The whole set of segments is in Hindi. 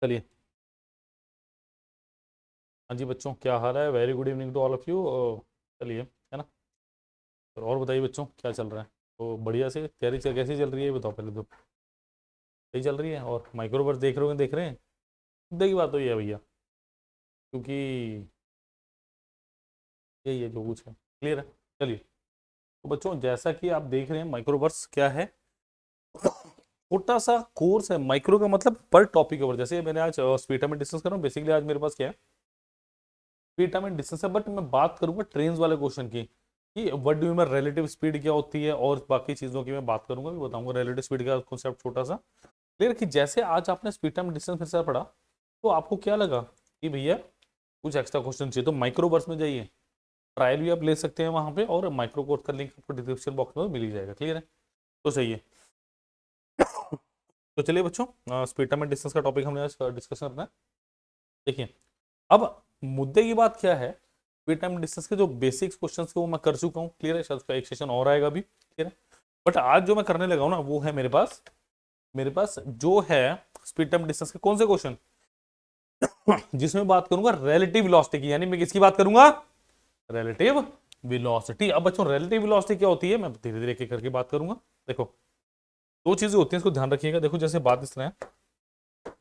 चलिए। हाँ जी बच्चों, क्या हाल है? Very good evening to all of you. चलिए, है ना। और बताइए बच्चों, क्या चल रहा है? तो बढ़िया से तैयारी कैसी चल रही है, ये बताओ पहले तो। सही चल रही है? और माइक्रोवर्स देख रहे हैं? मुद्दे की बात तो ये है भैया, क्योंकि यही है जो कुछ है। क्लियर है? चलिए। तो बच्चों, जैसा कि आप देख रहे हैं, माइक्रोवर्स क्या है? छोटा सा कोर्स है। माइक्रो का मतलब पर टॉपिक ओवर। जैसे मैंने आज स्पीड में डिस्कस कर रहा हूँ, बेसिकली आज मेरे पास क्या है, स्पीड टाइम एंड डिस्टेंस है, बट मैं बात करूंगा ट्रेन वाले क्वेश्चन की कि what do you mean relative speed क्या होती है, और बाकी चीजों की मैं बात करूंगा, भी बताऊंगा रिलेटिव स्पीड का कॉन्सेप्ट छोटा सा। क्लियर? कि जैसे आज आपने स्पीड टाइम डिस्टेंस फिर से पढ़ा, तो आपको क्या लगा कि भैया कुछ एक्स्ट्रा क्वेश्चन चाहिए, तो माइक्रो वर्स में जाइए, ट्रायल भी आप ले सकते हैं वहां पे, और माइक्रो कोर्स का लिंक आपको डिस्क्रिप्शन बॉक्स में मिल ही जाएगा। क्लियर है? तो सही है। तो चलिए बच्चों, स्पीड टाइम एंड डिस्टेंस का टॉपिक हमने आज डिस्कस करना है। देखिए, अब मुद्दे की बात क्या है, स्पीड टाइम डिस्टेंस के जो बेसिक्स क्वेश्चंस थे वो मैं कर चुका हूँ। क्लियर है? शायद उसका एक सेशन और आएगा भी। क्लियर है? बट आज जो मैं करने लगा हूँ ना, वो है मेरे पास जो है स्पीड टाइम डिस्टेंस के कौन से क्वेश्चन, जिसमें बात करूंगा रिलेटिव वेलोसिटी की। यानी मैं किसकी बात करूंगा? Relative velocity. अब बच्चों, रिलेटिव वेलोसिटी क्या होती है, मैं धीरे धीरे एक करके बात करूंगा। देखो, दो चीजें होती हैं, इसको ध्यान रखिएगा। देखो, जैसे बात इस तरह है,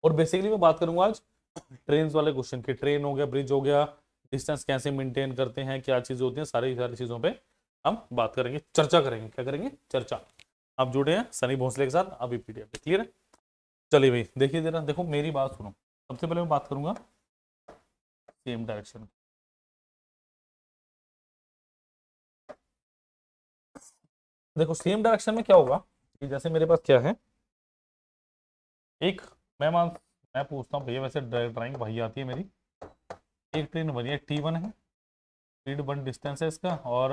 और बेसिकली मैं बात करूंगा आज ट्रेन वाले क्वेश्चन की। ट्रेन हो गया, ब्रिज हो गया, डिस्टेंस कैसे मेंटेन करते हैं, क्या चीजें होती हैं, सारी सारी चीजों पे हम बात करेंगे, चर्चा करेंगे। क्या करेंगे? चर्चा। आप जुड़े हैं सनी भोसले के साथ अभी पीडीएफ पे। क्लियर है? चलिए भाई, देखिए जरा, देखो मेरी बात सुनो। सबसे पहले मैं बात करूंगा सेम डायरेक्शन। देखो, सेम डायरेक्शन में क्या होगा कि जैसे मेरे पास क्या है, एक, मैं मान मैं पूछता हूँ भैया, वैसे ड्राइंग वही आती है मेरी। एक ट्रेन बनी है, T1 है, स्पीड 1 डिस्टेंस है इसका, और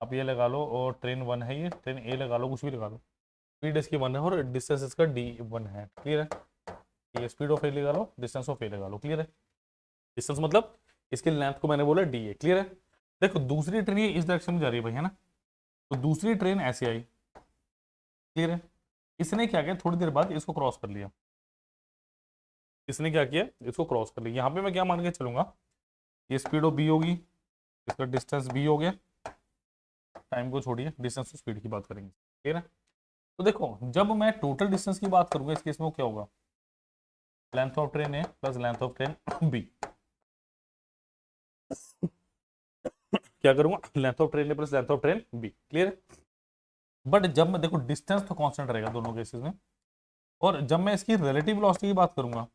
आप ये लगा लो, और ट्रेन 1 है, ये ट्रेन ए लगा लो, कुछ भी लगा लो। स्पीड इसकी 1 है और डिस्टेंस इसका D1 है। क्लियर है? ये स्पीड ऑफ ए लगा लो, डिस्टेंस ऑफ ए लगा लो। क्लियर है? डिस्टेंस मतलब इसकी लेंथ को मैंने बोला डी ए। क्लियर है? देखो, दूसरी ट्रेन ये इस डायरेक्शन में जा रही है भाई, है ना। तो दूसरी ट्रेन ऐसे आई। क्लियर है? इसने क्या किया, थोड़ी देर बाद इसको क्रॉस कर लिया। इसने क्या किया, इसको क्रॉस कर लिया। यहाँ पे मैं क्या मान के चलूंगा, ये स्पीड ऑफ बी होगी, इसका डिस्टेंस बी हो गया। टाइम को छोड़िए, डिस्टेंस तो स्पीड की बात करेंगे। ठीक है ना? तो देखो, जब मैं टोटल डिस्टेंस की बात करूंगा, इस केस में वो क्या होगा, length of train A plus length of train B. क्या करूंगा? Length of train A plus length of train B. Clear है? बट जब मैं, देखो, डिस्टेंस तो कांस्टेंट रहेगा दोनों केसेस में, और जब मैं इसकी रिलेटिव वेलोसिटी की बात करूंगा,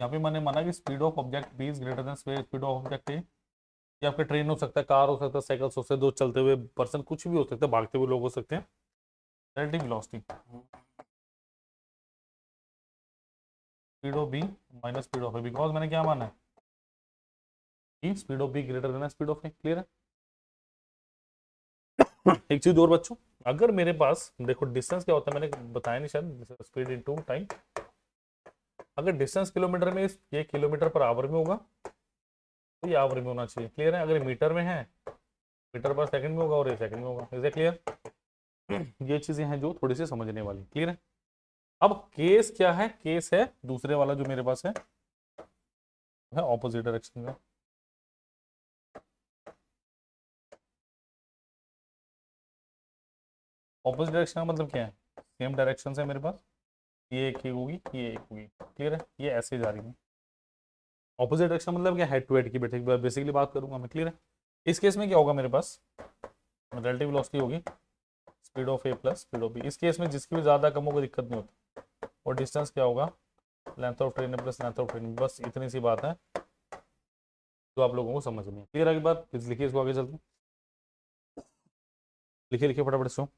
यहाँ पे मैंने माना कि speed of object B is greater than speed of object A. ये आपके ट्रेन हो सकता है, कार हो सकता है, साइकिल हो सकता है, दो चलते हुए पर्सन, कुछ भी हो सकता है, भागते हुए लोग हो सकते हैं। Relative velocity speed of B minus speed of A, because मैंने क्या माना है कि speed of B greater than speed of A. Clear है? एक चीज और बच्चों, अगर मेरे पास, देखो डिस्टेंस क्या होता है, मैंने बताया नहीं शायद, स्पीड इनटू टाइम। अगर डिस्टेंस किलोमीटर में, ये किलोमीटर पर आवर में होगा, तो ये आवर में होना चाहिए। क्लियर है? अगर मीटर में है, मीटर पर सेकंड में होगा, और ये सेकंड में होगा। Is clear? ये चीजें हैं जो थोड़ी सी समझने वाली। क्लियर है? अब केस क्या है, केस है दूसरे वाला जो मेरे पास है ऑपोजिट डायरेक्शन में। ऑपोजिट डायरेक्शन का मतलब क्या है, सेम डायरेक्शन है मेरे पास, ये एक ही होगी, ये एक होगी। क्लियर है? ये ऐसे जा रही है। ऑपोजिट डायरेक्शन मतलब क्या, हेड टू हेड की बेसिकली बात करूंगा मैं। क्लियर है? इस केस में क्या होगा मेरे पास, रिलेटिव वेलोसिटी होगी speed of A plus speed of B. इस केस में जिसकी भी ज्यादा कम होगी दिक्कत नहीं होती। और डिस्टेंस क्या होगा, length of train plus length of train. बस इतनी सी बात है जो आप लोगों को समझनी है। क्लियर है? बात लिखिए, इसको आगे चलते हैं। लिखिए लिखिए फटाफट इसको।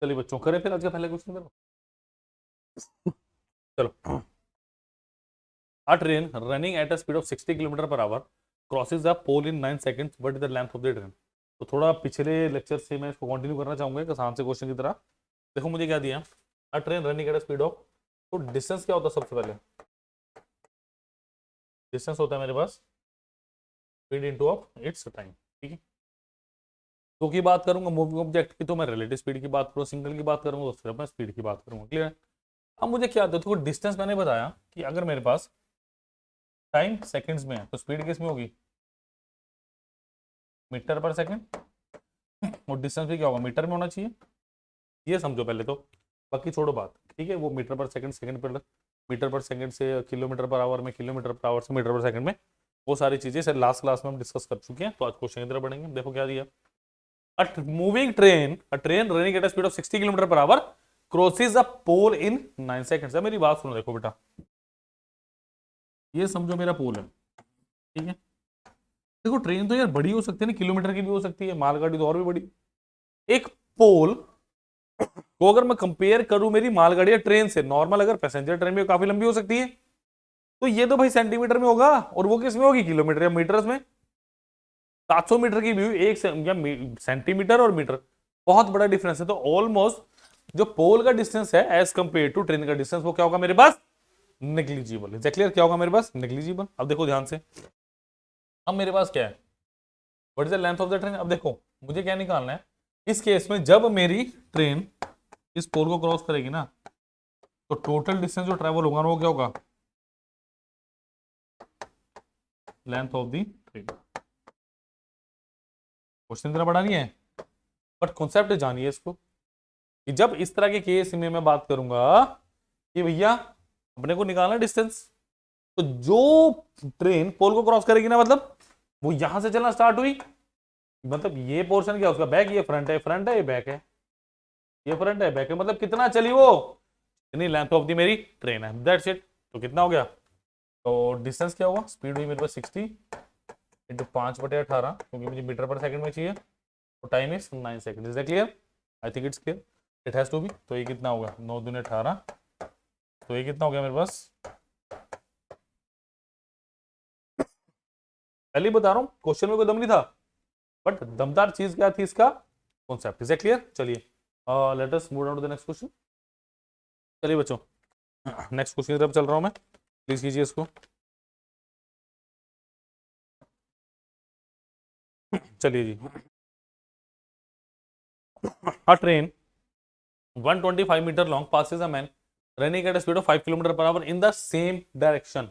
चलिए बच्चों, करें फिर आज का पहले क्वेश्चन करो। चलो, a train running at a speed of 60 km per hour crosses the pole in 9 seconds. What is the length of the train? तो थोड़ा पिछले लेक्चर से मैं इसको कंटिन्यू करना चाहूंगा एक आसान से क्वेश्चन की तरह। देखो मुझे क्या दिया, a train running at speed of, तो डिस्टेंस क्या होता है सबसे पहले, डिस्टेंस होता है मेरे पास speed into of its time, ठीक है। तो की बात करूंगा मूविंग ऑब्जेक्ट की, तो मैं रिलेटिव स्पीड की बात करूँ, सिंगल की बात करूंगा तो सिर्फ मैं स्पीड की बात करूंगा, क्लियर है। अब मुझे क्या आता है, देखो डिस्टेंस मैंने बताया कि अगर मेरे पास टाइम सेकंड्स में है तो स्पीड किस में होगी, मीटर पर सेकंड, और डिस्टेंस भी क्या होगा, मीटर में होना चाहिए। ये समझो पहले तो, बाकी छोड़ो बात, ठीक है। वो मीटर पर सेकंड, सेकंड पर मीटर पर सेकंड से किलोमीटर पर आवर में, किलोमीटर पर आवर से मीटर पर सेकंड में, वो सारी चीजें सर लास्ट क्लास में हम डिस्कस कर चुके हैं। तो आज क्वेश्चन की तरफ बढ़ेंगे। देखो क्या दिया, a train running at a speed of 60 kilometre per hour crosses a pole in 9 seconds. मेरी बात सुनो, देखो बेटा, ये समझो मेरा पोल है, ठीक है। देखो ट्रेन तो यार बड़ी हो सकती है ना, किलोमीटर की भी हो सकती है, मालगाड़ी तो और भी बड़ी। एक पोल को अगर मैं कंपेयर करूं मेरी मालगाड़ी या ट्रेन से, नॉर्मल अगर पैसेंजर ट्रेन भी काफी लंबी हो सकती है, तो ये तो भाई सेंटीमीटर में होगा, और वो किस में होगी, किलोमीटर या मीटर में। 700 मीटर की व्यू एक सेंटीमीटर और मीटर, बहुत बड़ा डिफरेंस है। तो ऑलमोस्ट जो पोल का डिस्टेंस है एज कंपेयर टू ट्रेन का डिस्टेंस, वो क्या होगा मेरे पास, नेग्लिजिबल। एग्जैक्टली क्या होगा मेरे पास, नेग्लिजिबल। अब देखो ध्यान से, अब मेरे पास क्या है, what is the length of the train. अब देखो मुझे क्या निकालना है, इस केस में जब मेरी ट्रेन इस पोल को क्रॉस करेगी ना, तो टोटल डिस्टेंस जो ट्रेवल होगा ना, वो क्या होगा, length of the train. Question इतना बड़ा नहीं है, बट कॉन्सेप्ट जानिए इसको, कि जब इस तरह के केस में मैं बात करूंगा कि भैया अपने को निकालना डिस्टेंस, तो जो ट्रेन पोल को क्रॉस करेगी ना, मतलब वो यहां से चलना स्टार्ट हुई, मतलब ये पोर्शन क्या, उसका बैक, ये फ्रंट है, फ्रंट है, ये बैक है, ये फ्रंट है, बैक है, मतलब कितना चली वो, इतनी लेंथ ऑफ दी मेरी ट्रेन है, दैट्स इट। तो कितना हो गया, तो डिस्टेंस क्या हुआ, स्पीड हुई मेरे पास 60 इंटू 5/18, क्योंकि मुझे मीटर पर सेकंड में चाहिए, तो time is 9 second. Is that clear, I think it's clear, it has to be. तो ये कितना होगा, 9 दूनी 18, तो ये कितना हो गया मेरे पास, पहले ही बता रहा हूँ क्वेश्चन में कोई दम नहीं था, बट दमदार चीज क्या थी, इसका कॉन्सेप्ट। इज दैट क्लियर, चलिए let us move on to the next question. चलिए बच्चों, नेक्स्ट क्वेश्चन की तरफ चल रहा हूं मैं, प्लीज कीजिए इसको। चलिए जी, a train 125 metre long passes a man running at a speed of 5 kilometre per hour in the same direction।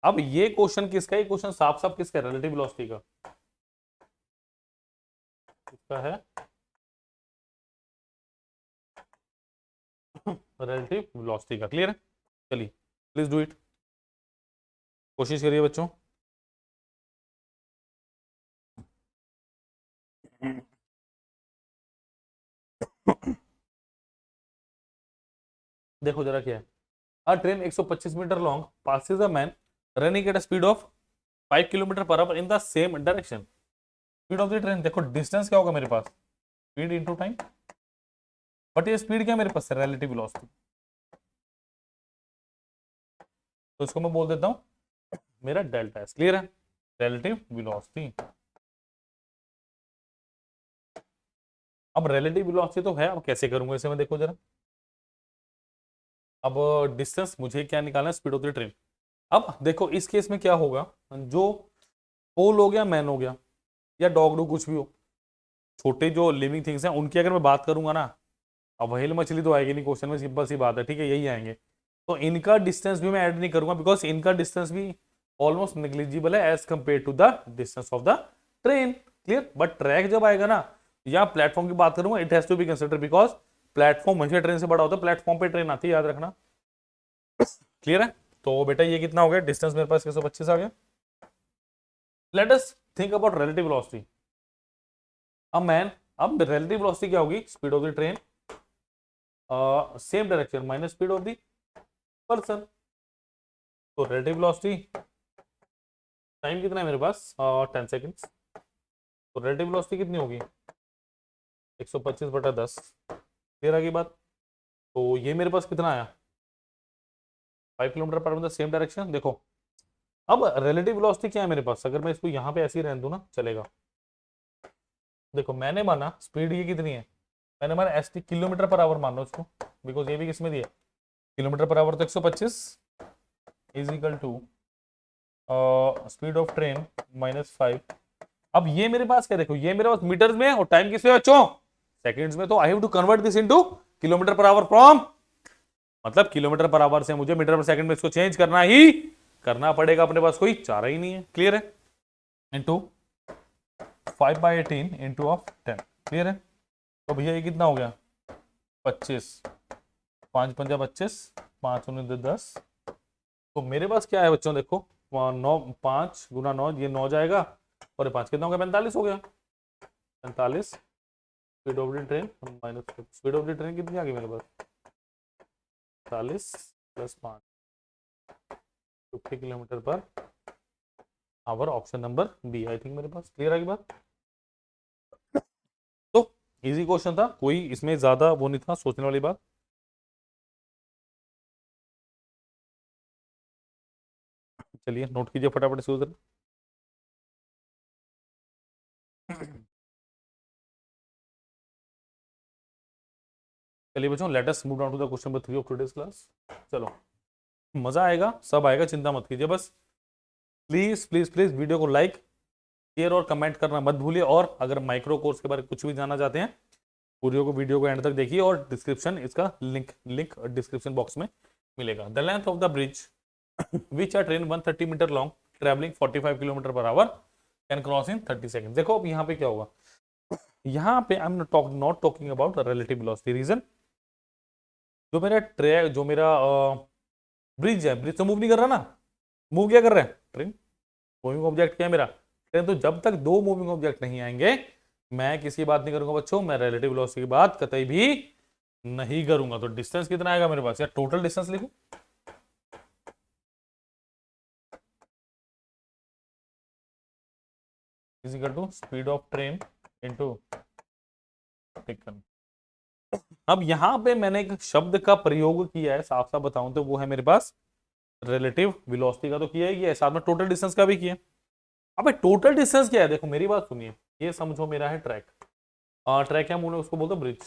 अब ये क्वेश्चन किसका, ये क्वेश्चन साफ साफ किसका, रिलेटिव वेलोसिटी का, किसका है, रिलेटिव वेलोसिटी का, क्लियर है। चलिए प्लीज डू इट, कोशिश करिए बच्चों। देखो जरा क्या है, a train 125 metre long passes a man running at a speed of 5 kilometre per hour in the same direction. Speed of the train, देखो डिस्टेंस क्या होगा मेरे पास, स्पीड इनटू टाइम, बट ये स्पीड क्या मेरे पास है, रिलेटिव वेलोसिटी। तो इसको मैं बोल देता हूं मेरा डेल्टा एस, क्लियर है, रिलेटिव वेलोसिटी। अब रिलेटिव वेलोसिटी तो है, अब कैसे करूंगा इसे मैं, देखो जरा। अब डिस्टेंस मुझे क्या निकालना है, स्पीड ऑफ द ट्रेन। अब देखो इस केस में क्या होगा, जो पोल हो गया, मैन हो गया, या डॉग डू कुछ भी हो, छोटे जो लिविंग थिंग्स हैं उनकी अगर मैं बात करूंगा ना, अब व्हेल मछली तो आएगी नहीं क्वेश्चन में, सिंपल सी बात है, ठीक है, यही आएंगे। तो इनका डिस्टेंस भी मैं ऐड नहीं करूंगा, बिकॉज इनका डिस्टेंस भी ऑलमोस्ट नेग्लिजिबल है as compare to the distance of the train, clear. But track जब आएगा ना, या प्लेटफॉर्म की बात करूंगा, it has to be consider, because platform हमेशा ट्रेन से बड़ा होता है, प्लेटफॉर्म पे ट्रेन आती है, याद रखना, क्लियर है। तो बेटा ये कितना हो गया, डिस्टेंस मेरे पास 125 आ गया। Let us think about relative velocity. अब मैन, अब रिलेटिव वेलोसिटी क्या होगी, speed of the train same direction minus speed of the person. तो रिलेटिव वेलोसिटी, टाइम कितना है मेरे पास, 10 सेकेंड्स, तो रिलेटिव वेलोसिटी कितनी होगी, 125/10, क्लियर आ गई बात। तो ये मेरे पास कितना आया, 5 kilometre per hour same direction. देखो अब रिलेटिव वेलोसिटी क्या है मेरे पास, अगर मैं इसको यहाँ पे ऐसे ही रहने दूं ना, चलेगा, देखो मैंने माना स्पीड ये कितनी है, मैंने माना S T kilometre per our मान लो इसको, बिकॉज ये भी किसमें दिया किलोमीटर पर आवर, तो 125 is equal to speed of train -5। अब ये मेरे पास क्या, देखो ये मेरे पास मीटर्स में और टाइम किसमें बच्चों, सेकंड्स में, तो I have to convert this into kilometre per hour from, मतलब किलोमीटर पर आवर से मुझे मीटर पर सेकंड में इसको चेंज करना ही करना पड़ेगा, अपने पास कोई चारा ही नहीं है। क्लियर है? Into 5/18 into of 10। क्लियर है? तो भैया ये कितना हो गया 25, 5×5 = 25, 5×9 = 10। तो मेरे पास क्या है बच्चों, देखो 9, 5 × 9 ये 9 जाएगा, और ये 5 कितना हो गया 45 हो गया। 45 speed of the train minus speed of the train कितनी आ गई मेरे पास 40 + 5 50 kilometre per hour, option number B I think मेरे पास। क्लियर है की बात? तो इजी क्वेश्चन था, कोई इसमें ज्यादा वो नहीं था सोचने वाली बात। चलिए नोट कीजिए फटाफट से उधर। चलिए बच्चों let us move down to the question number 3 of today's class. चलो मजा आएगा, सब आएगा, चिंता मत कीजिए, बस प्लीज प्लीज प्लीज वीडियो को लाइक शेयर और कमेंट करना मत भूलिए। और अगर माइक्रो कोर्स के बारे में कुछ भी जानना चाहते हैं, पूरी को वीडियो को एंड तक देखिए, और डिस्क्रिप्शन इसका लिंक डिस्क्रिप्शन बॉक्स में मिलेगा। The length of the bridge which are train 130 metre long travelling 45 kilometre per hour can cross in 30 second. देखो अब यहाँ पे क्या होगा, यहाँ पे I am not talking about relative velocity. Reason, जो मेरा ट्रैक जो मेरा ब्रिज है, ब्रिज तो मूव नहीं कर रहा ना, मूव क्या कर रहा है ट्रेन, मूविंग ऑब्जेक्ट क्या है मेरा ट्रेन। तो जब तक दो मूविंग ऑब्जेक्ट नहीं आएंगे मैं किसी बात नहीं करूंगा बच्चों, मैं रिलेटिव वेलोसिटी की बात कतई भी नहीं करूंगा। तो डिस्टेंस कितना आएगा मेरे पास, या टोटल डिस्टेंस लिखूं, is equal to speed of train into taken. अब यहां पे मैंने एक शब्द का प्रयोग किया है, साफ साफ बताऊं तो वो है मेरे पास रिलेटिव वेलोसिटी का तो किया ही है, साथ में टोटल डिस्टेंस का भी किया। अब टोटल डिस्टेंस क्या है, देखो मेरी बात सुनिए, ये समझो मेरा है ट्रैक, ट्रैक क्या मुंह उसको बोलते bridge,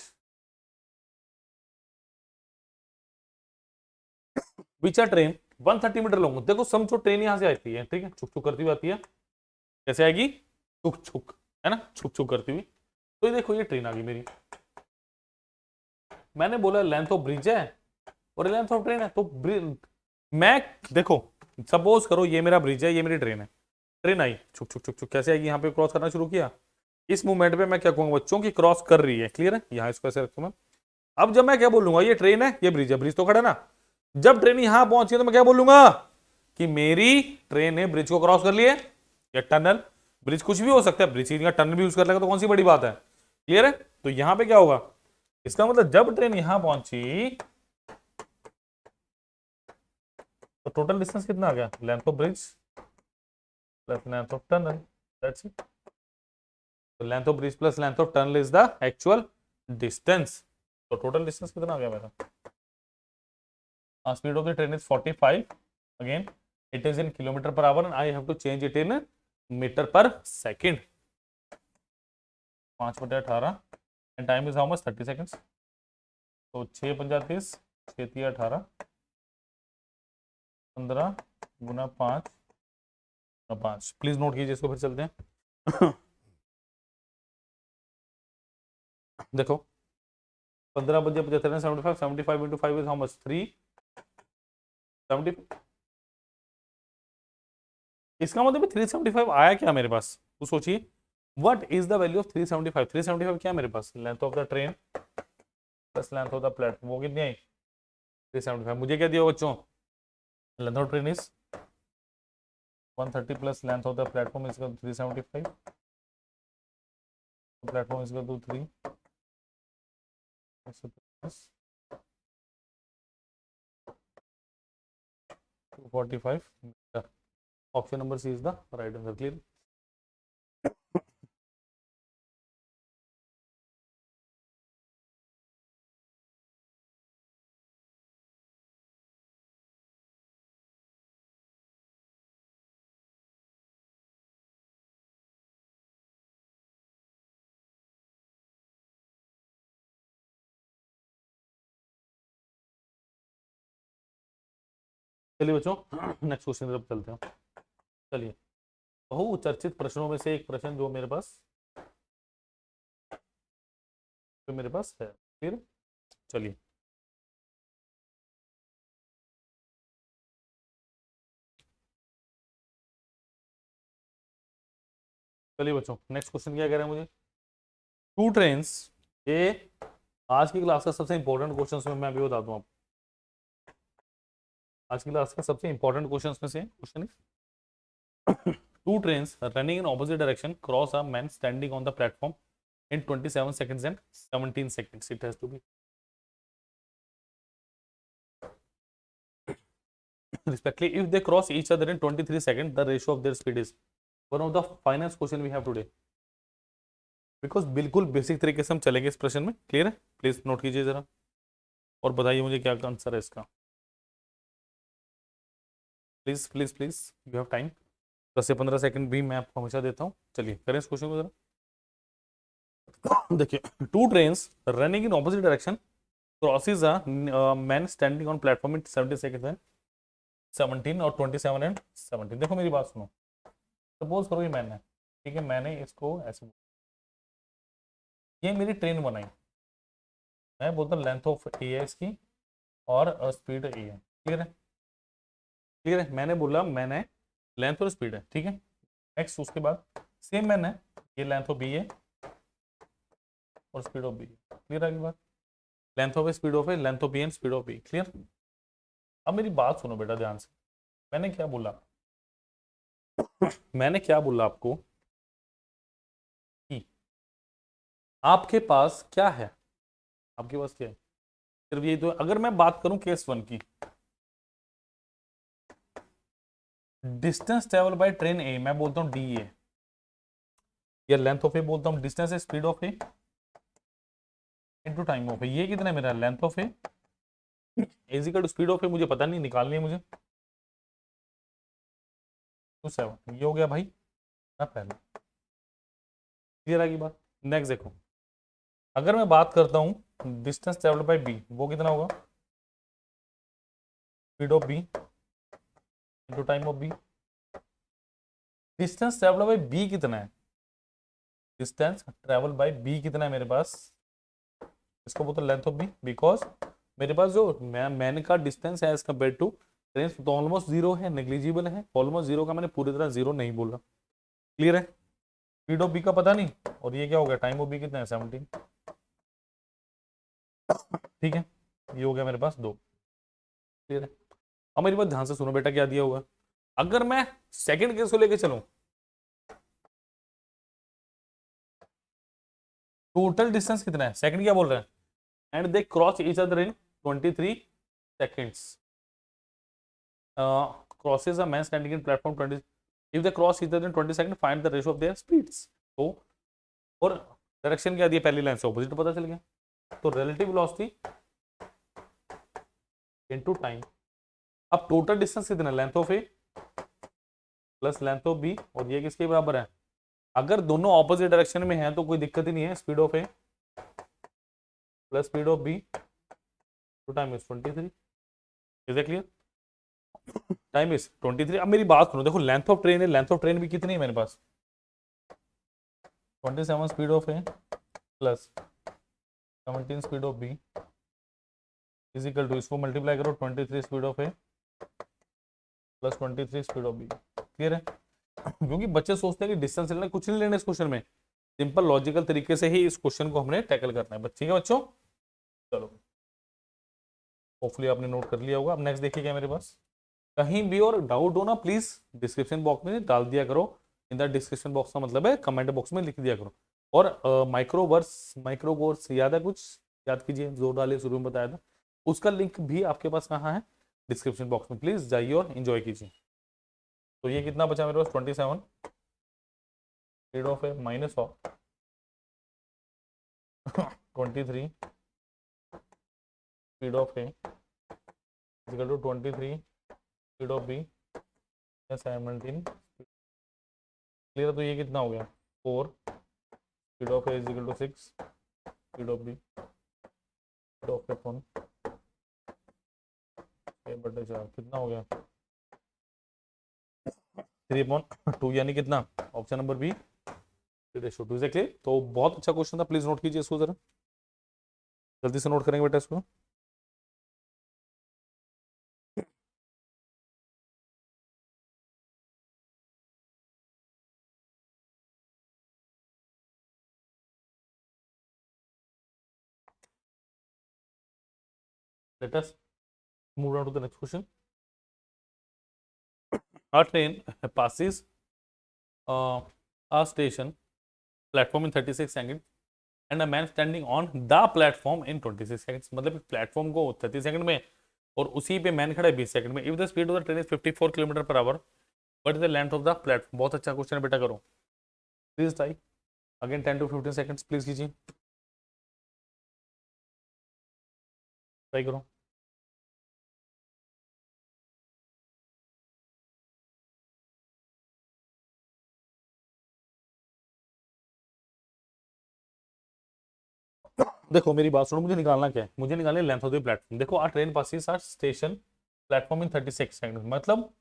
which are train 130 metre long. देखो समझो ट्रेन यहां से आती है, ठीक है, छुक छुक करती हुई आती है, कैसे आएगी छुक छुक, है ना, छुक छुक करती हुई। तो ये देखो ये ट्रेन आ गई मेरी, मैंने बोला लेंथ ऑफ ब्रिज है और लेंथ ऑफ ट्रेन है, तो मैं देखो सपोज करो ये मेरा ब्रिज है, ये मेरी ट्रेन है, ट्रेन आई छुक छुक छुक छुक कैसे आएगी, यहाँ पे क्रॉस करना शुरू किया, इस मूवमेंट पे मैं क्या कहूंगा बच्चों की क्रॉस कर रही है। क्लियर है? यहाँ इसको ऐसे रखूँ मैं। अब जब मैं क्या बोलूंगा ये ट्रेन है ये ब्रिज है, ब्रिज तो खड़ा है ना, जब ट्रेन यहां पहुंची तो मैं क्या बोलूंगा कि मेरी ट्रेन ने ब्रिज को क्रॉस कर लिया, या टनल, ब्रिज कुछ भी हो सकता है, ब्रिज का टनल भी यूज कर लेगा तो कौन सी बड़ी बात है। क्लियर है? तो यहां पे क्या होगा, इसका मतलब जब ट्रेन यहां पहुंची तो टोटल डिस्टेंस कितना आ गया, length of bridge plus length of tunnel, that's it. तो length of bridge plus length of tunnel is the actual distance. तो टोटल डिस्टेंस कितना आ गया मेरा, speed of the train is 45, again it is in kilometer per hour and I have to change it in meter per second। 5/18 and time is how much 30 seconds। तो 6×5 = 30, 6×3 = 18, 15 × 5 प्लीज नोट कीजिए इसको, फिर चलते हैं। देखो 15×75 75, 75 × 5 is how much 370। इसका मतलब 375 आया क्या मेरे पास, तो सोचिए what is the value of 375। 375 क्या मेरे पास, length of the train plus length of the platform, वो कितनी आई 375। मुझे क्या दिया बच्चों, length of train is 130 plus length of the platform is 375, platform is 3 245। Option number C is the right answer. Clear? चलिए बच्चों नेक्स्ट क्वेश्चन की तरफ चलते हैं। चलिए, बहुचर्चित प्रश्नों में से एक प्रश्न जो मेरे पास है। फिर चलिए, चलिए बच्चों नेक्स्ट क्वेश्चन क्या कह रहे हैं मुझे। टू ट्रेन्स, ये आज की क्लास का सबसे इंपॉर्टेंट क्वेश्चन में मैं अभी बता दूं आपको। आज की क्लास का सबसे इंपॉर्टेंट क्वेश्चन में से क्वेश्चन है two trains running in opposite direction cross a man standing on the platform in 27 seconds and 17 seconds. It has to be respectively. If they cross each other in 23 seconds, the ratio of their speed is one of the finest question we have today. Because बिल्कुल बेसिक तरीके से हम चलेंगे इस प्रश्न में। क्लियर है? प्लीज नोट कीजिए जरा और बताइए मुझे क्या आंसर है इसका। Please please please, you have time. 10 से 15 सेकंड भी मैं आपको हमेशा देता हूँ। चलिए करें इस क्वेश्चन को जरा। देखिए, two trains running in opposite direction crosses a man standing on platform in 70 second 17 और 27 एंड 17। देखो मेरी बात सुनो, सपोज करो ये मैंने, ठीक है, मैंने इसको ऐसे, ये मेरी ट्रेन बनाई, मैं बोलता हूँ लेंथ ऑफ ए है इसकी और स्पीड ए है। क्लियर है? क्लियर है? मैंने बोला मैंने लेंथ और स्पीड है, ठीक है। नेक्स्ट उसके बाद सेम मैंने ये लेंथ ऑफ बी है और स्पीड ऑफ बी। क्लियर है बात? Length of A, speed of A, length of B and speed of B. Clear? अब मेरी बात सुनो बेटा ध्यान से, मैंने क्या बोला मैंने क्या बोला आपको कि आपके पास क्या है, आपके पास क्या है, सिर्फ ये तो। अगर मैं बात करूं केस वन की, डिस्टेंस ट्रेवल बाय ट्रेन ए, मैं बोलता हूं डी ए, या लेंथ ऑफ ए बोलता हूं, डिस्टेंस है speed of A into time of A. ये कितना है मेरा, length of A is equal to speed of A, मुझे पता नहीं, निकालनी है मुझे। 27, ये हो गया भाई ना पहले। क्लियर आएगी बात? नेक्स्ट देखो, अगर मैं बात करता हूं डिस्टेंस ट्रेवल बाय बी, वो कितना होगा, speed of B into time of B. Distance travel by B कितना है, डिस्टेंस ट्रेवल बाय बी कितना है मेरे पास, इसको बोलते लेंथ ऑफ बी। बिकॉज मेरे पास जो मैन का डिस्टेंस है एज कम्पेयर टू ट्रेन तो ऑलमोस्ट जीरो है, नेग्लिजिबल है। ऑलमोस्ट जीरो का मैंने पूरी तरह जीरो नहीं बोला। क्लियर है? स्पीड ऑफ बी का पता नहीं, और ये क्या हो गया, टाइम ऑफ बी कितना है 17। ठीक है, ये हो गया मेरे पास दो। क्लियर है? अब मेरी बात ध्यान से सुनो बेटा, क्या दिया हुआ, अगर मैं सेकंड केस को लेके चलूं, टोटल डिस्टेंस कितना है, सेकंड क्या बोल रहे हैं, and they cross each other in 23 seconds. Crosses a man standing in platform 20. If they cross each other in 20 seconds, find the ratio of their speeds. तो और डायरेक्शन क्या दिया, पहली लाइन से ऑपोजिट पता चल गया, तो रिलेटिव वेलोसिटी इनटू टाइम। अब टोटल डिस्टेंस कितना, length of A plus length of B, और ये किसके बराबर है, अगर दोनों ऑपोजिट डायरेक्शन में है तो कोई दिक्कत ही नहीं है, speed of A plus speed of B to time is 23। Is it clear? Time is 23। अब मेरी बात सुनो, देखो लेंथ ऑफ ट्रेन है, लेंथ ऑफ ट्रेन भी कितनी है मेरे पास, 27 speed of A plus 17 speed of B is equal to, इसको मल्टीप्लाई करो 23 speed of A plus 23 speed of B. Clear है? क्योंकि बच्चे सोचते हैं कि डिस्टेंस लेना, कुछ नहीं लेना इस क्वेश्चन में, सिंपल लॉजिकल तरीके से ही इस क्वेश्चन को हमने टैकल करना है। ठीक है बच्चों, चलो होपफुली आपने नोट कर लिया होगा। अब नेक्स्ट देखिए क्या मेरे पास, कहीं भी और डाउट हो ना प्लीज डिस्क्रिप्शन बॉक्स में डाल दिया करो। इन द डिस्क्रिप्शन बॉक्स का मतलब है कमेंट बॉक्स में लिख दिया करो। और माइक्रो कोर्स याद है कुछ, याद कीजिए, जोर डालिए, शुरू में बताया था, उसका लिंक भी आपके पास कहाँ है, डिस्क्रिप्शन बॉक्स में। प्लीज जाइए और एंजॉय कीजिए। तो ये कितना बचा मेरे पास, 27 स्पीड ऑफ है माइनस ऑफ 23 स्पीड ऑफ है equal to 23 speed of B 17। Clear? तो ये कितना हो गया, 4 speed of A is equal to 6 speed of B speed of A 1 6/4 कितना हो गया 3/2 यानी कितना ऑप्शन नंबर बी 3/2 एग्जैक्टली। तो बहुत अच्छा क्वेश्चन था, प्लीज नोट कीजिए इसको जरा, जल्दी से नोट करेंगे बेटा इसको। Let us move on to the next question. A train passes a station platform in 36 seconds and a man standing on the platform in 26 seconds. मतलब प्लेटफॉर्म को 30 सेकंड में और उसी पे मैन खड़ा है 20 सेकंड में। If the speed of the train is 54 kilometre per our, what is the length of the platform. बहुत अच्छा क्वेश्चन है बेटा, करो please try again 10 to 15 seconds please कीजिए, ट्राई करो। देखो मेरी बात सुनो, मुझे निकालना क्या है, मुझे निकालना लेंथ ऑफ द प्लेटफॉर्म। देखो a train passes a station platform in 36 second, मतलब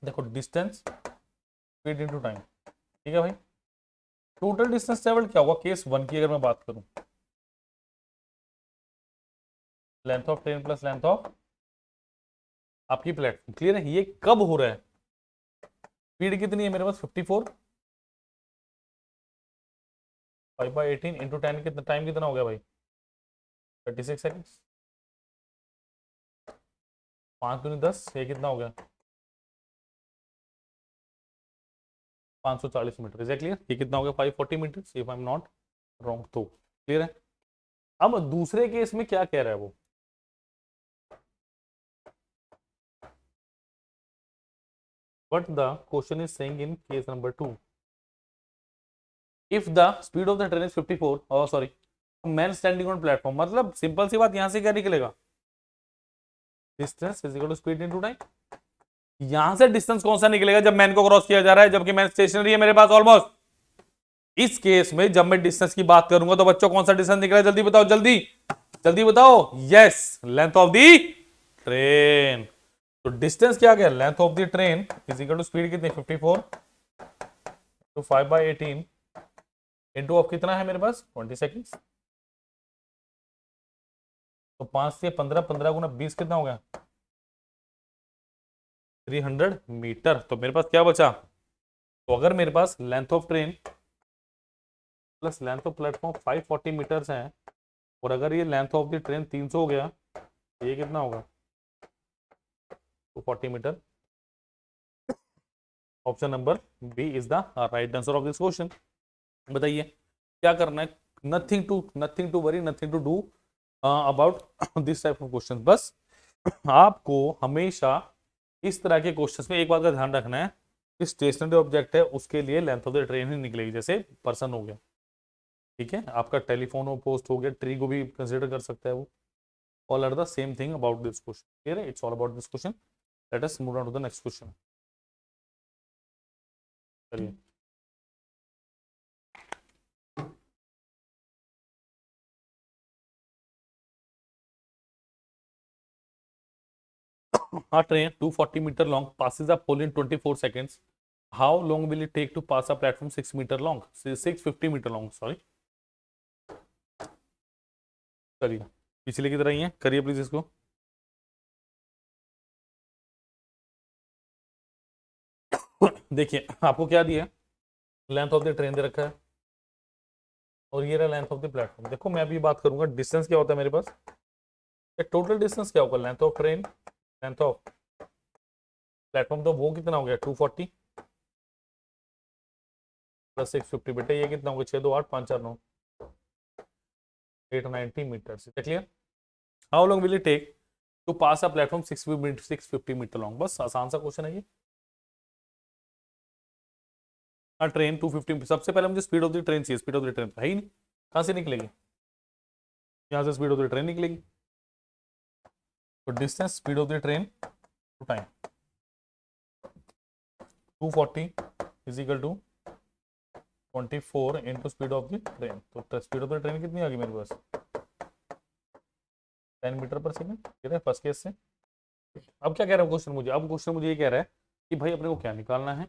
देखो डिस्टेंस स्पीड इनटू टाइम, ठीक है भाई। टोटल डिस्टेंस ट्रेवल क्या होगा केस 1 की अगर मैं बात करूं, length of train plus length of आपकी प्लेटफॉर्म, क्लियर है। ये कब हो रहा है, स्पीड कितनी है मेरे पास 54, 5/18 इंटू 10 कितना टाइम कितना हो गया भाई 36 सेकंड, 5 दूनी 10, ये कितना हो गया 540 मीटर, इज क्लियर। ये कितना हो गया 540 metre if I am not wrong, तो क्लियर है। अब दूसरे केस में क्या कह रहा है वो, what the question is saying in case number 2, if the speed of the train is 54, oh sorry, man standing on platform, मतलब सिंपल सी बात, यहां से क्या निकलेगा distance is equal to speed into time. यहां से डिस्टेंस कौन सा निकलेगा जब मैन को क्रॉस किया जा रहा है, जबकि मैन स्टेशनरी है मेरे पास ऑलमोस्ट। इस केस में जब मैं डिस्टेंस की बात करूंगा तो बच्चों कौन सा डिस्टेंस निकला, जल्दी बताओ, जल्दी जल्दी बताओ। Yes, length of the train. तो डिस्टेंस क्या गया, length of the train is equal to speed कितनी 54 तो 5/18 इंटू ऑफ कितना है मेरे पास 20 सेकेंड्स, तो 5 से 15, 15 गुना 20 कितना हो गया 300 मीटर। तो मेरे पास क्या बचा, तो अगर मेरे पास length of train plus length of platform 540 metres है, और अगर ये लेंथ ऑफ द ट्रेन 300 हो गया, तो ये कितना होगा 240 metre. Option number B is the right answer of this question. बताइए क्या करना है, nothing to worry, nothing to do about this type of question. बस आपको हमेशा इस तरह के क्वेश्चंस में एक बात का ध्यान रखना है कि स्टेशनरी ऑब्जेक्ट है उसके लिए लेंथ ऑफ द ट्रेन ही निकलेगी, जैसे पर्सन हो गया, ठीक है, आपका टेलीफोन हो, पोस्ट हो गया, ट्री को भी कंसिडर कर सकता है वो। All are the same thing about this question, clear है, it's all about this question. Let us move on to the next question. चलिए a train 240 meter long passes a pole in 24 seconds. How long will it take to pass a platform 6 meter long? 650 meter long, sorry. चलिए पिछले की तरह ही है, करिए प्लीज इसको। देखिए आपको क्या दिया, लेंथ ऑफ द ट्रेन दे रखा है और ये रहा लेंथ ऑफ द प्लेटफॉर्म। देखो मैं अभी बात करूंगा डिस्टेंस क्या होता है मेरे पास, टोटल डिस्टेंस क्या होगा, length of train length of platform, तो वो कितना हो गया 240 प्लस 650, बेटा ये कितना होगा 6 2 8 5 4 9 890 metre. Clear. How long will it take to pass a platform 650 metre long. बस आसान सा क्वेश्चन है ये। ट्रेन 250, सबसे पहले मुझे स्पीड ऑफ द ट्रेन चाहिए, स्पीड ऑफ द ट्रेन है ही नहीं, कहां से निकलेगी, यहां से स्पीड ऑफ द ट्रेन निकलेगी। तो distance speed of the train to time 240 is equal to 24 into speed of the train. तो स्पीड ऑफ द ट्रेन कितनी आ गई मेरे पास 10 मीटर पर सेकेंड, ठीक है फर्स्ट केस से। अब क्या कह रहा है क्वेश्चन मुझे, अब क्वेश्चन मुझे ये कह रहा है कि भाई अपने को क्या निकालना है।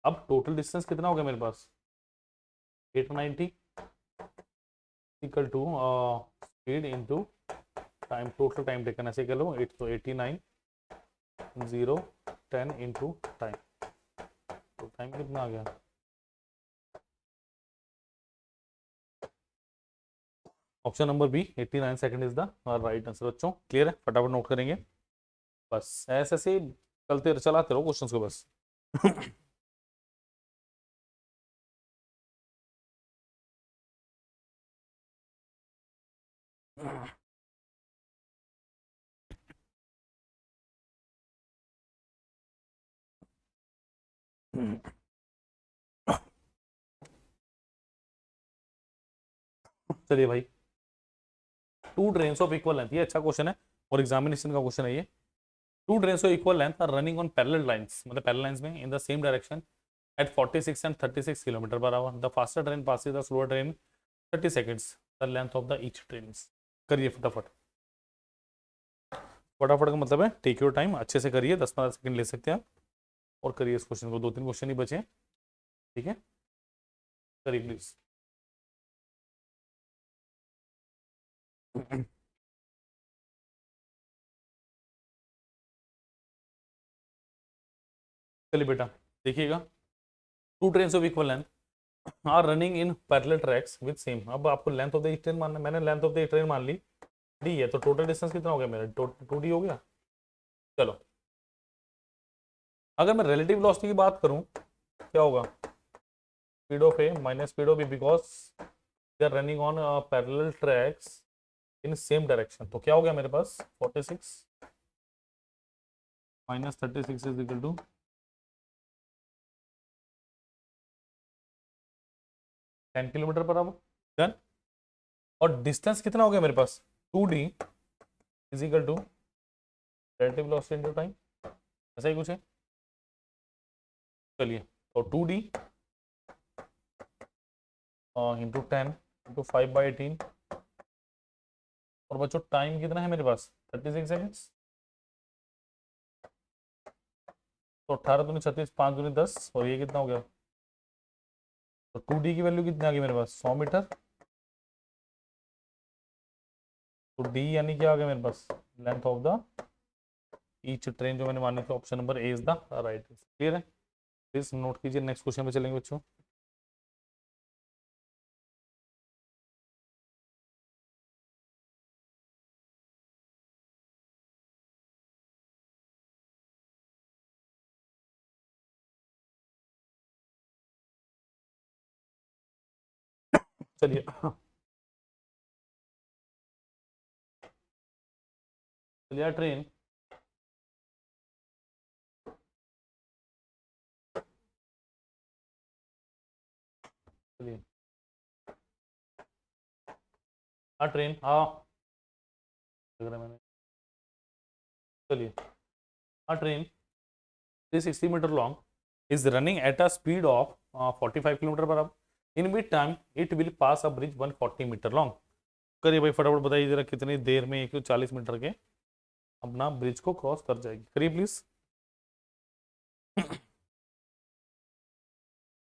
अब टोटल डिस्टेंस कितना हो गया मेरे पास, 890 equal to speed into time, total time taken ऐसे कह लो 8 तो 89 0 10 इंटू टाइम, तो टाइम कितना आ गया। Option number B 89 second is the right answer. बच्चों क्लियर है, फटाफट नोट करेंगे। बस ऐसे ऐसे चलते चलाते रहो क्वेश्चंस को बस। चलिए भाई, two trains of equal length, ये अच्छा क्वेश्चन है और एग्जामिनेशन का क्वेश्चन है ये। Two trains of equal length are running on parallel lines, मतलब पैरेलल लाइंस में in the same direction at 46 and 36 kilometre per hour. The faster train passes the slower train 30 seconds, the length of the each train. करिए फटाफट, फटाफट का मतलब है टेक योर टाइम, अच्छे से करिए, 10-15 सेकंड ले सकते हैं आप और करिए इस क्वेश्चन को, 2-3 क्वेश्चन ही बचे हैं, ठीक है, करिए प्लीज। चलिए बेटा देखिएगा, two train of equal length are running in parallel tracks with same. अब आपको लेंथ ऑफ द ट्रेन मानना, मैंने लेंथ ऑफ द ट्रेन मान ली डी है, तो टोटल डिस्टेंस कितना हो गया मेरा, 2D हो गया। चलो अगर मैं रिलेटिव वेलोसिटी की बात करूं क्या होगा, speed of A minus speed of B, because they are running on parallel tracks in same direction, तो क्या हो गया मेरे पास 46 minus 36 is equal to 10 kilometre per hour. Done. और डिस्टेंस कितना हो गया मेरे पास 2D is equal to relative velocity into time, ऐसा ही कुछ है। चलिए तो 2D इंटू 10 इंटू 5/18, और बच्चों टाइम कितना है मेरे पास 36 सेकेंड्स, तो 18 दूनी 36, 5 दूनी 10, और ये कितना हो गया, तो 2D की वैल्यू कितनी आ गई मेरे पास 100 मीटर, तो डी यानी क्या आ गया मेरे पास length of the each train, जो मैंने मानी थी option number A is the right. Clear है, प्लीज नोट कीजिए, नेक्स्ट क्वेश्चन पे चलेंगे बच्चों। चलिए चलिए ट्रेन चलिए ट्रेन लग रहा है मैंने, चलिए train 360 metre long is running at a speed of 45 kilometre per hour, in which time it will pass a bridge 140 metre long. करिए भाई फटाफट बताइए जरा कितनी देर में 140 मीटर के अपना ब्रिज को क्रॉस कर जाएगी, करिए प्लीज।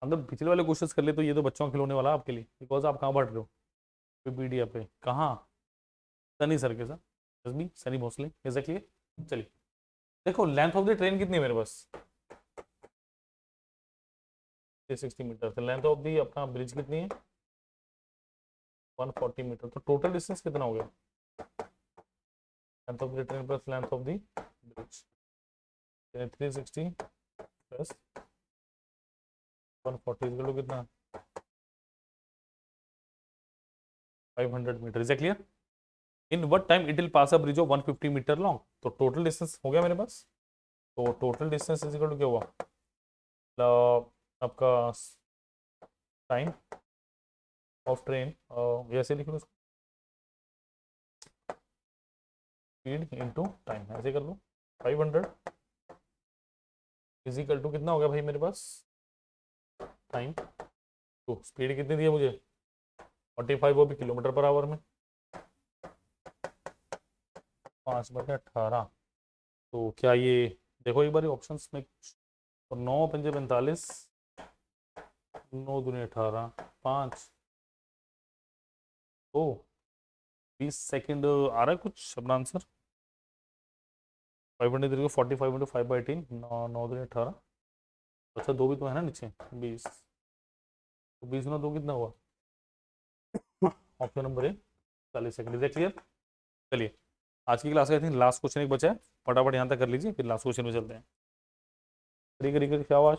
अगर पिछले वाले क्वेश्चंस कर ले तो ये तो बच्चों का खिलौने वाला आपके लिए, बिकॉज आप कहाँ पढ़ रहे हो, पीपीडीएफ पे कहाँ, सनी सर के साथ, बी सनी भोसले एग्जैक्टली। चलिए देखो लेंथ ऑफ द ट्रेन कितनी है मेरे पास 360 मीटर, तो लेंथ ऑफ दी अपना ब्रिज कितनी है 140 मीटर, तो टोटल डिस्टेंस कितना हो गया, length of the train plus length of the bridge, 360 plus 140 equal to कितना 500 metre, is clear. In what time it will pass a bridge of 150 metre long, तो टोटल डिस्टेंस हो गया मेरे पास, तो total distance is equal to क्या हुआ, आपका टाइम ऑफ ट्रेन, ऐसे लिख लो इसको, स्पीड इनटू टाइम, ऐसे कर लो 500 इज इक्वल टू कितना हो गया भाई मेरे पास टाइम, तो स्पीड कितनी दी है मुझे 45, वो भी किलोमीटर पर आवर में, 5/18 तो क्या ये देखो एक बार ऑप्शंस में, 9 पंजे 45, 9 दूनी 18, 5, ओ 20 सेकेंड आ रहा है कुछ अपना आंसर। 523 को 45 इंटू 5/18, 9 दूनी 18। अच्छा दो भी तो है ना नीचे, 20, तो 20 गुना 2 कितना हुआ? Option number A 40 second. Is clear? चलिए आज की क्लास का आई थिंक लास्ट क्वेश्चन एक बचा है, फटाफट यहाँ तक कर लीजिए फिर लास्ट क्वेश्चन में चलते हैं। करी करी करी क्या आवाज?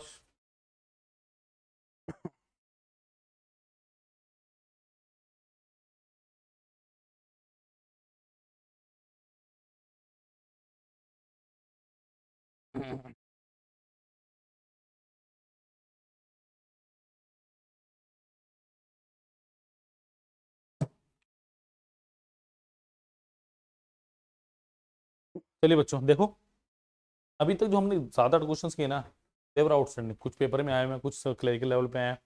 चलिए बच्चों देखो, अभी तक जो हमने 7-8 क्वेश्चन किए ना, देवर आउटस्टैंडिंग। कुछ पेपर में आए हुए हैं, कुछ क्लरिकल लेवल पे आए हैं,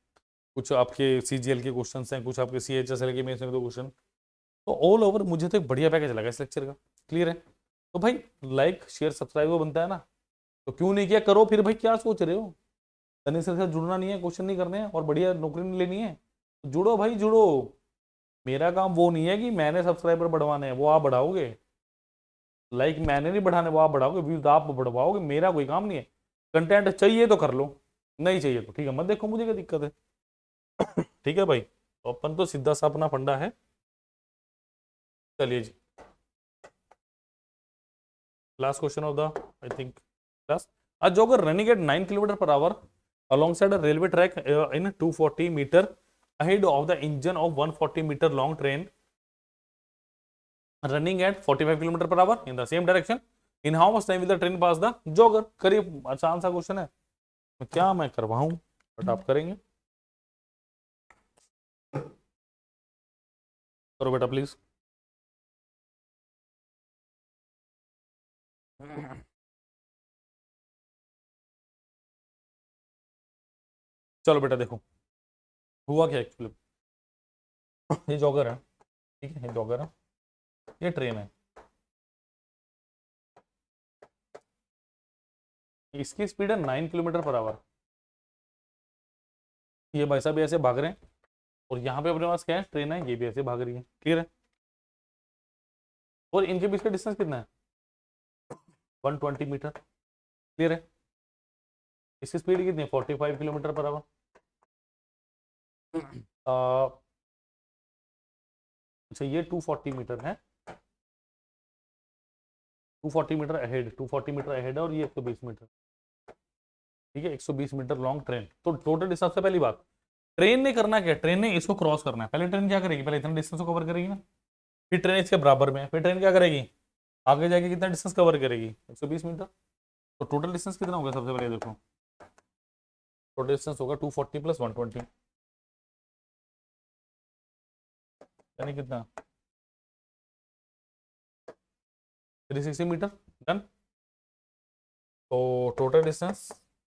कुछ आपके सीजीएल के क्वेश्चन हैं, कुछ आपके सीएचएसएल के में से दो क्वेश्चन। तो ऑल ओवर मुझे तो एक बढ़िया पैकेज लगा इस लेक्चर का। क्लियर है? तो भाई लाइक शेयर सब्सक्राइब वो बनता है ना, तो क्यों नहीं किया? करो फिर भाई, क्या सोच रहे हो? तनिष्क सर के साथ जुड़ना नहीं है, क्वेश्चन नहीं करने हैं और बढ़िया नौकरी नहीं लेनी है, तो जुड़ो भाई जुड़ो। मेरा काम वो नहीं है कि मैंने सब्सक्राइबर बढ़वाने हैं, वो आप बढ़ाओगे। लाइक मैंने नहीं बढ़ाने, वो आप बढ़ाओगे। व्यूज आप बढ़वाओगे, मेरा कोई काम नहीं है। कंटेंट चाहिए तो कर लो, नहीं चाहिए तो ठीक है मत देखो, मुझे क्या दिक्कत है। ठीक है भाई, तो अपन तो सीधा सा अपना फंडा है। चलिए जी, last question of the I think class. a jogger running at 9 kilometer per hour alongside a railway track in 240 meter ahead of the engine of 140 meter long train running at 45 kilometer per hour in the same direction, in how much time will the train pass the jogger? करिए, आसान सा क्वेश्चन है, क्या मैं करवाऊं, बट आप करेंगे। करो बेटा प्लीज। चलो बेटा देखो, हुआ क्या एक्चुअली। ये जॉगर है, ठीक है, ये जॉगर है, ये ट्रेन है। इसकी स्पीड है 9 किलोमीटर पर आवर। ये भाई साहब ऐसे भाग रहे हैं, और यहाँ पे अपने पास क्या है, ट्रेन है, ये भी ऐसे भाग रही है। क्लियर है? और इनके बीच का डिस्टेंस कितना है? 120 मीटर। क्लियर है? इसकी स्पीड कितनी है? 45 किलोमीटर पर आवर। अच्छा ये 240 मीटर है, 240 मीटर अहेड, 240 मीटर अहेड है, और ये 120 मीटर। ठीक है, 120 मीटर लॉन्ग ट्रेन। तो टोटल डिस्टेंस से पहली बात, ट्रेन ने करना क्या? ट्रेन ने इसको क्रॉस करना है। पहले ट्रेन क्या करेगी? पहले इतना डिस्टेंस को कवर करेगी ना, फिर ट्रेन इसके बराबर में है, फिर ट्रेन क्या करेगी? आगे जाके कितना डिस्टेंस कवर करेगी? 120 मीटर। तो टोटल डिस्टेंस कितना होगा? सबसे पहले देखो, टोटल डिस्टेंस होगा 240 प्लस 120, यानी कितना? 360 मीटर। डन। तो total distance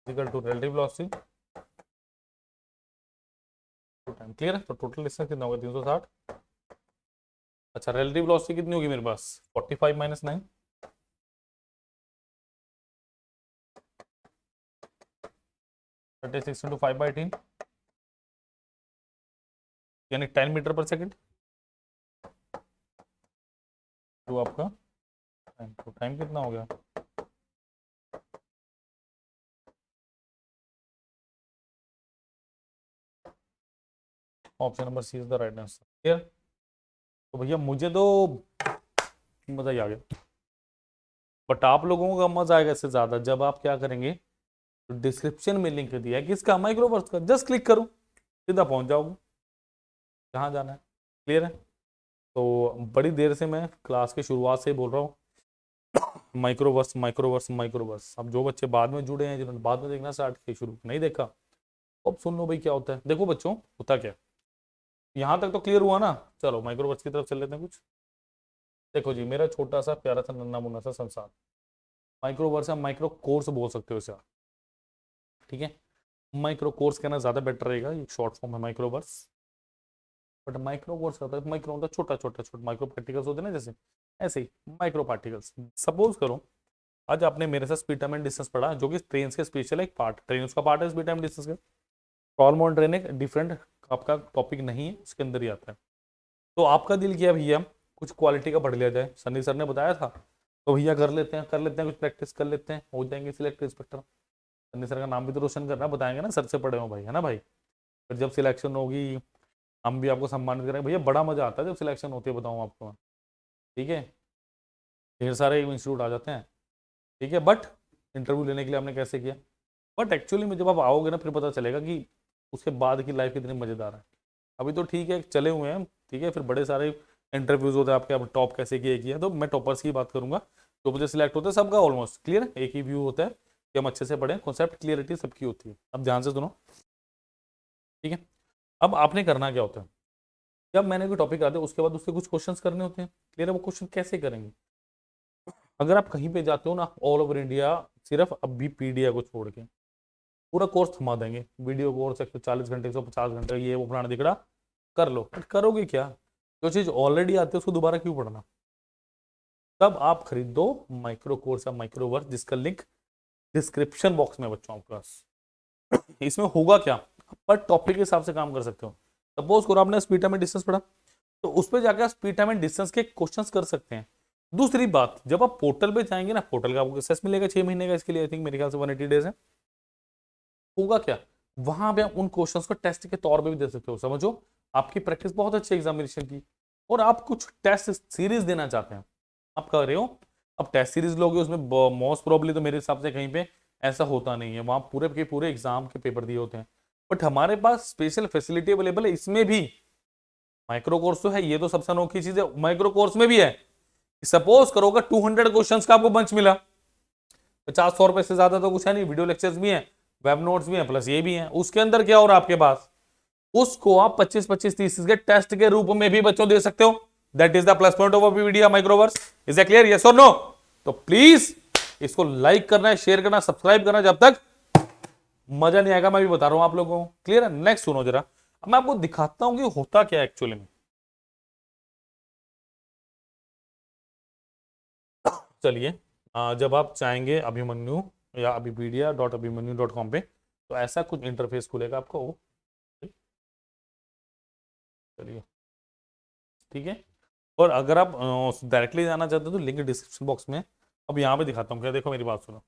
equal to relative velocity to time. Clear है? तो टोटल डिस्टेंस कितना होगा? 360। अच्छा रिलेटिव वेलोसिटी कितनी होगी मेरे पास? 45 माइनस 9, 36 इंटू 5/18, यानी 10 मीटर पर सेकेंड। जो आपका टाइम, तो टाइम कितना हो गया? Option number C is the right answer. Clear? तो भैया मुझे तो मजा ही आ गया, बट आप लोगों का मजा आएगा इससे ज्यादा जब आप क्या करेंगे, तो डिस्क्रिप्शन में लिंक दिया है किसका, माइक्रोवर्स का, जस्ट क्लिक करो सीधा पहुंच जाओगे जहां जाना है। क्लियर है? तो बड़ी देर से मैं क्लास की शुरुआत से बोल रहा हूँ, माइक्रोवर्स माइक्रोवर्स माइक्रोवर्स। अब जो बच्चे बाद में जुड़े हैं, जिन्होंने बाद में देखना स्टार्ट किया, शुरू नहीं देखा, अब सुन लो भाई क्या होता है। देखो बच्चों, होता क्या, यहाँ तक तो क्लियर हुआ ना। चलो माइक्रोवर्स की तरफ चल लेते हैं कुछ। देखो जी, मेरा छोटा सा प्यारा सा नन्ना मुन्ना सा संसार, माइक्रोवर्स है, माइक्रो कोर्स बोल सकते हो इसे आप। ठीक है, माइक्रो कोर्स कहना ज्यादा बेटर रहेगा, ये शॉर्ट फॉर्म है माइक्रोवर्स। बट माइक्रो कोर्स होता है, माइक्रो होता है छोटा छोटा छोटा, माइक्रो पार्टिकल्स होते हैं ना, जैसे ऐसे ही माइक्रो पार्टिकल्स। सपोज करो आज आपने मेरे साथ स्पीड टाइम एंड डिस्टेंस पढ़ा, जो कि ट्रेन के स्पेशल एक पार्ट, ट्रेन उसका पार्ट है स्पीड टाइम डिस्टेंस का। फॉर्म ऑन ट्रेन एक डिफरेंट आपका टॉपिक नहीं है, उसके अंदर ही आता है। तो आपका दिल किया भैया कुछ क्वालिटी का पढ़ लिया जाए, सनी सर ने बताया था, तो भैया कर लेते हैं कुछ प्रैक्टिस कर लेते हैं, हो जाएंगे सिलेक्ट इंस्पेक्टर। सन्नी सर का नाम भी तो रोशन करना, बताएंगे ना सर से पढ़े हो भाई, है ना भाई। फिर जब सिलेक्शन होगी हम भी आपको सम्मानित करेंगे भैया, बड़ा मजा आता है जब सिलेक्शन होती है, बताऊँ आपको मैं। ठीक है, ढेर सारे इंस्टीट्यूट आ जाते हैं, ठीक है, बट इंटरव्यू लेने के लिए हमने कैसे किया। बट एक्चुअली में जब आप आओगे ना फिर पता चलेगा कि उसके बाद की लाइफ कितनी मजेदार है। अभी तो ठीक है चले हुए हैं, ठीक है, फिर बड़े सारे इंटरव्यूज होते हैं आपके, अब टॉप कैसे किए किया, तो मैं टॉपर्स की बात करूंगा। जो मुझे सिलेक्ट होते हैं सबका ऑलमोस्ट क्लियर है, एक ही व्यू होता है कि हम अच्छे से पढ़ें, कॉन्सेप्ट क्लियरिटी सबकी होती है। अब ध्यान से सुनो, ठीक है। अब आपने करना क्या होता है, जब मैंने कोई टॉपिक आते हैं उसके बाद उससे कुछ क्वेश्चंस करने होते हैं, क्लियर है। वो क्वेश्चन कैसे करेंगे, अगर आप कहीं पे जाते हो ना ऑल ओवर इंडिया, सिर्फ अभी पीडीएफ को छोड़ के पूरा कोर्स थमा देंगे, वीडियो कोर्स 140 घंटे 150 घंटे ये वो फलाना दिखड़ा, कर लो, बट करोगे क्या। जो चीज ऑलरेडी आती है उसको दोबारा क्यों पढ़ना। तब आप खरीद दो माइक्रो कोर्स या माइक्रो वर्स, जिसका लिंक डिस्क्रिप्शन बॉक्स में बच्चों आपके पास। इसमें होगा क्या, पर टॉपिक के हिसाब से काम कर सकते हो। सपोज करो आपने स्पीड टाइम एंड डिस्टेंस पढ़ा, तो उस पर जाकर स्पीड टाइम एंड डिस्टेंस के क्वेश्चंस कर सकते हैं। दूसरी बात, जब आप पोर्टल पे जाएंगे ना, पोर्टल का आपको एक्सेस मिलेगा 6 महीने का, इसके लिए आई थिंक मेरे ख्याल से 180 डेज है। होगा क्या, वहां पे आप उन क्वेश्चंस को टेस्ट के तौर पे भी दे सकते हो। समझो आपकी प्रैक्टिस बहुत अच्छी एग्जामिनेशन की, और आप कुछ टेस्ट सीरीज देना चाहते हैं, आप कर रहे हो। अब टेस्ट सीरीज लोगे उसमें मोस्ट प्रोबेबली तो मेरे हिसाब से कहीं पे ऐसा होता नहीं है, वहां पूरे के पूरे एग्जाम के पेपर दिए होते हैं। बट हमारे पास स्पेशल फैसिलिटी अवेलेबल है इसमें भी। माइक्रो कोर्स तो है, ये तो सबसे अनोखी चीज है, माइक्रो कोर्स में भी है। सपोज करोगे 200 क्वेश्चंस का आपको बंच मिला, 50-100 रुपए से ज्यादा तो कुछ है नहीं, वीडियो लेक्चर्स भी हैं, वेब नोट्स भी हैं, प्लस ये भी हैं। उसके अंदर क्या हो रहा है आपके पास, उसको आप 25-25-30 के टेस्ट के रूप में भी बच्चों दे सकते हो। That is the plus point of video Microverse. Is A clear, yes और नो। तो प्लीज इसको लाइक करना है, शेयर करना, सब्सक्राइब करना, जब तक मजा नहीं आएगा, मैं भी बता रहा हूं आप लोगों को। क्लियर है, नेक्स्ट सुनो जरा, अब मैं आपको दिखाता हूं कि होता क्या है एक्चुअली में। चलिए, जब आप चाहेंगे अभिमन्यु या abipedia.abhimanyu.com पे, तो ऐसा कुछ इंटरफेस खुलेगा आपको। चलिए, ठीक है। और अगर आप डायरेक्टली जाना चाहते हो तो लिंक डिस्क्रिप्शन बॉक्स में। अब यहाँ पे दिखाता हूँ क्या, देखो मेरी बात सुनो।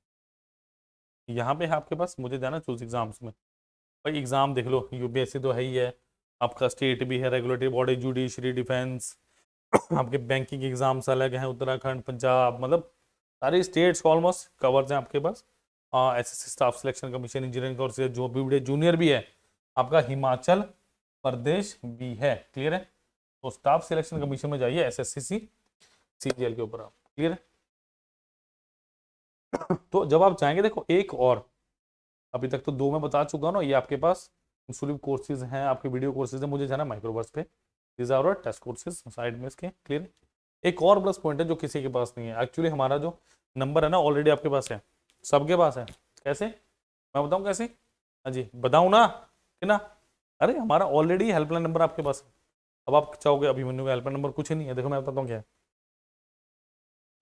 यहाँ पे है आपके पास, मुझे जाना चूज एग्जाम्स में। भाई एग्जाम देख लो, यूपीएससी तो है ही है, आपका स्टेट भी है, रेगुलेटरी बॉडी, जुडिशरी, डिफेंस, आपके बैंकिंग एग्जाम्स अलग हैं, उत्तराखंड, पंजाब, मतलब सारी स्टेट्स ऑलमोस्ट कवर्स हैं आपके पास। SSC staff selection commission, engineering course, जो भी जूनियर भी है, आपका हिमाचल प्रदेश भी है। क्लियर है, तो स्टाफ सिलेक्शन कमीशन में जाइए, एसएससी सीजीएल के ऊपर आप। क्लियर है, तो जब आप चाहेंगे, देखो एक और, अभी तक तो दो मैं बता चुका हूं ना, ये आपके पास इंसुलिव कोर्सेज हैं, आपके वीडियो कोर्सेज हैं, मुझे जाना माइक्रोवर्स पे, these are test courses side में इसके। क्लियर, एक और प्लस पॉइंट है जो किसी के पास नहीं है, एक्चुअली हमारा जो नंबर है ना ऑलरेडी आपके पास है, सबके पास है। कैसे, मैं बताऊं कैसे, हाँ जी बताऊं ना, कि ना, अरे हमारा ऑलरेडी हेल्पलाइन नंबर आपके पास है। अब आप चाहोगे अभिमन्यु का हेल्पलाइन नंबर, कुछ नहीं है, देखो मैं बताता हूँ क्या है।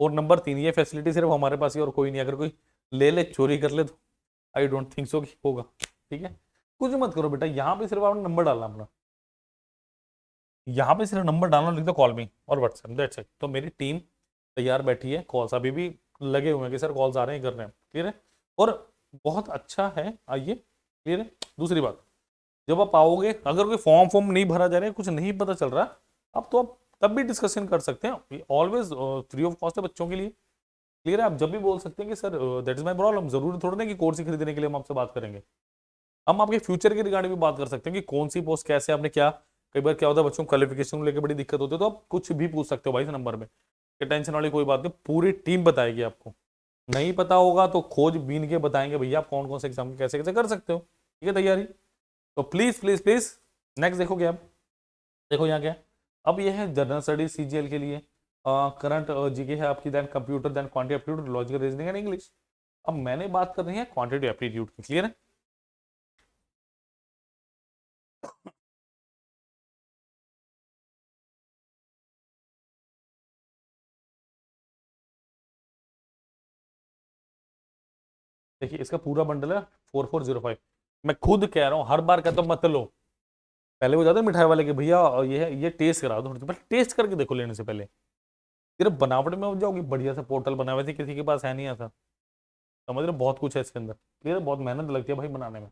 और नंबर 3, ये फैसिलिटी सिर्फ हमारे पास ही और कोई नहीं, अगर कोई ले ले चोरी कर ले तो आई डोंट थिंक सो कि होगा। ठीक है, कुछ मत करो बेटा, यहाँ पे सिर्फ आपने नंबर डालना अपना, यहाँ पे सिर्फ नंबर डालना, लिख दो कॉल मी और व्हाट्सएप, दैट्स इट। तो मेरी टीम तैयार बैठी है, कॉल्स अभी भी लगे हुए हैं कि सर कॉल्स आ रहे हैं, कर रहे हैं। क्लियर है, और बहुत अच्छा है, आइए। क्लियर है, दूसरी बात, जब आप आओगे अगर कोई फॉर्म फॉर्म नहीं भरा जा रहा है, कुछ नहीं पता चल रहा, अब तो आप तब भी डिस्कशन कर सकते हैं, ऑलवेज फ्री ऑफ कॉस्ट है बच्चों के लिए। क्लियर है, आप जब भी बोल सकते हैं कि sir that is my problem, जरूरी थोड़ा ना कि कोर्स ही खरीदने के लिए हम आपसे बात करेंगे। हम आपके फ्यूचर के रिगार्डिंग भी बात कर सकते हैं कि कौन सी पोस्ट कैसे आपने क्या, कई बार क्या होता है बच्चों को क्वालिफिकेशन को लेकर बड़ी दिक्कत होती है, तो आप कुछ भी पूछ सकते हो भाई इस नंबर में, टेंशन वाली कोई बात नहीं, पूरी टीम बताएगी आपको। नहीं पता होगा तो खोज बीन के बताएंगे भैया आप कौन कौन से एग्जाम कैसे कैसे कर सकते हो। ठीक है, तैयारी। तो प्लीज प्लीज प्लीज नेक्स्ट देखो क्या, देखो यहाँ क्या है? अब ये है जनरल स्टडीज सीजीएल के लिए, करंट जीके है आपकी, then computer, then quantity aptitude, logical reasoning and English. अब मैंने बात करनी है क्वांटिटी एप्टीट्यूड की। क्लियर है, देखिए इसका पूरा बंडल है 4405। मैं खुद कह रहा हूँ, हर बार कहता हूँ मत लो। पहले वो जाते हैं मिठाई वाले के, भैया ये टेस्ट करा दो, पहले टेस्ट करके देखो लेने से पहले। सिर्फ बनावट में हो जाओगी, बढ़िया सा पोर्टल बना हुआ थे, किसी के पास है नहीं ऐसा। समझ रहे हो, बहुत कुछ है इसके अंदर। क्लियर, बहुत मेहनत लगती है भाई बनाने में।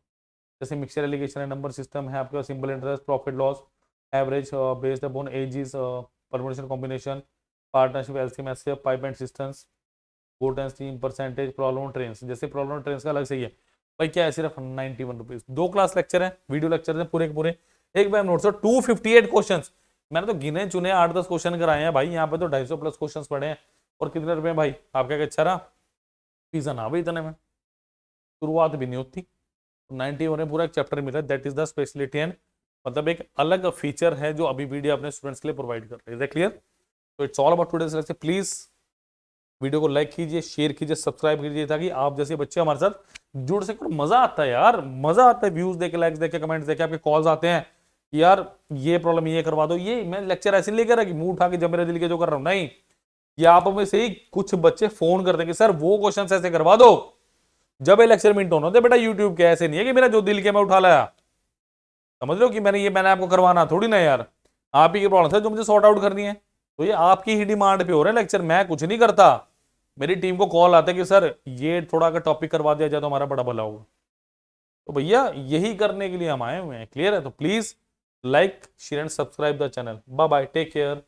जैसे मिक्सचर एलिगेशन है, नंबर सिस्टम है आपके पास, simple interest, profit loss, average based upon ages, permutation combination, partnership, LCM, HCF, pipe and cisterns, boat and stream, percentage, problem trains. जैसे प्रॉब्लम ट्रेन्स का अलग से ही है भाई, क्या है, सिर्फ 91 रुपीज। 2 क्लास लेक्चर है, वीडियो लेक्चर है पूरे के पूरे। एक बार नोट्स 258 क्वेश्चन। मैंने तो गिने चुने 8-10 क्वेश्चन कराए हैं भाई, यहाँ पे तो 250 प्लस क्वेश्चन पढ़े हैं। और कितने रुपए भाई आपका, अच्छा रहा फीस ना भाई इतने में, शुरुआत भी नहीं होती। 91 में पूरा एक चैप्टर मिला, that is the speciality and, मतलब एक अलग फीचर है जो अभी वीडियो अपने स्टूडेंट्स के लिए प्रोवाइड कर रही है। क्लियर? तो it's all about today's lecture. Please video को लाइक कीजिए, शेयर कीजिए, सब्सक्राइब कीजिए, ताकि आप जैसे बच्चे हमारे साथ जुड़ सके। मजा आता है यार, मजा आता है व्यूज देखे, लाइक्स देखे, कमेंट्स देखे, आपके कॉल्स आते हैं कि यार ये प्रॉब्लम ये करवा दो। ये मैं लेक्चर ऐसे नहीं लेकर कि मुंह उठा के जब मेरे दिल के जो कर रहा हूं, नहीं। ये आप में से ही कुछ बच्चे फोन कर देंगे, सर वो क्वेश्चन ऐसे करवा दो, जब ये लेक्चर मिनट होते बेटा यूट्यूब के। ऐसे नहीं है कि मेरा जो दिल के मैं उठा लाया, समझ लो कि मैंने आपको करवाना थोड़ी ना यार, आप ही की प्रॉब्लम है जो मुझे सॉर्ट आउट करनी है। तो ये आपकी ही डिमांड पे हो रहे हैं लेक्चर, मैं कुछ नहीं करता। मेरी टीम को कॉल आता है कि सर ये थोड़ा अगर टॉपिक करवा दिया जाए तो हमारा बड़ा भला होगा। तो भैया यही करने के लिए हम आए हुए हैं। क्लियर है? तो please like share and subscribe the channel. Bye bye, take care.